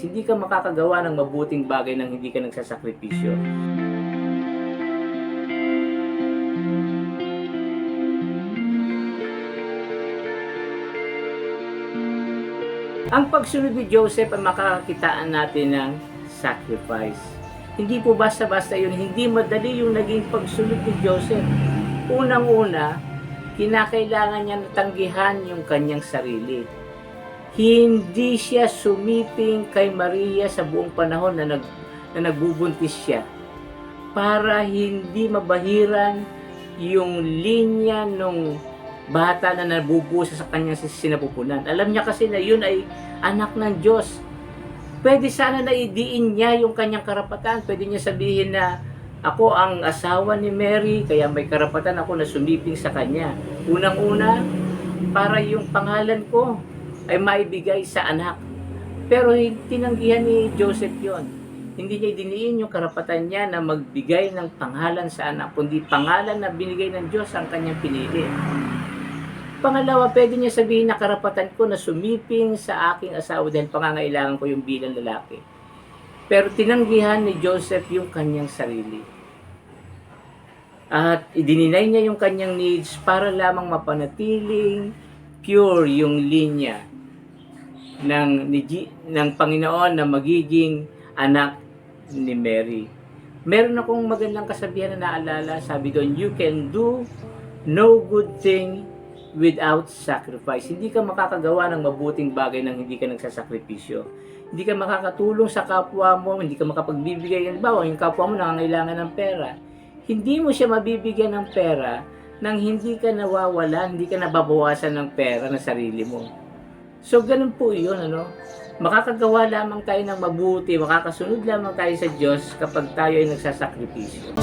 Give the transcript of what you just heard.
Hindi ka makakagawa ng mabuting bagay nang hindi ka nagsasakripisyo. Ang pagsunod ni Joseph ay makakakitaan natin ng sacrifice. Hindi po basta-basta yun, hindi madali yung naging pagsunod ni Joseph. Unang-una, kinakailangan niya natanggihan yung kanyang sarili. Hindi siya sumiping kay Maria sa buong panahon na nagbubuntis siya para hindi mabahiran yung linya nung bata na nabubusa sa kanyang sinapupunan. Alam niya kasi na yun ay anak ng Diyos. Pwede sana na idiin niya yung kanyang karapatan. Pwede niya sabihin na ako ang asawa ni Mary, kaya may karapatan ako na sumiping sa kanya. Unang-una, para yung pangalan ko ay maibigay sa anak. Pero tinanggihan ni Joseph yon. Hindi niya idiniin yung karapatan niya na magbigay ng pangalan sa anak, kundi pangalan na binigay ng Diyos ang kanyang pinili. Pangalawa, pwede niya sabihin na karapatan ko na sumiping sa aking asawa dahil pangangailangan ko yung bilang lalaki. Pero tinanggihan ni Joseph yung kanyang sarili. At idininay niya yung kanyang needs para lamang mapanatiling pure yung linya ng Panginoon na magiging anak ni Mary. Meron akong magandang kasabihan na naalala, sabi doon, you can do no good thing without sacrifice. Hindi ka makakagawa ng mabuting bagay nang hindi ka nagsasakripisyo. Hindi ka makakatulong sa kapwa mo, hindi ka makapagbibigay. Halimbawa, yung kapwa mo nangangailangan ng pera. Hindi mo siya mabibigyan ng pera nang hindi ka nawawalan, hindi ka nababawasan ng pera na sarili mo. So, ganun po yun, ano? Makakagawa lamang tayo ng mabuti, makakasunod lamang tayo sa Diyos kapag tayo ay nagsasakripisyo.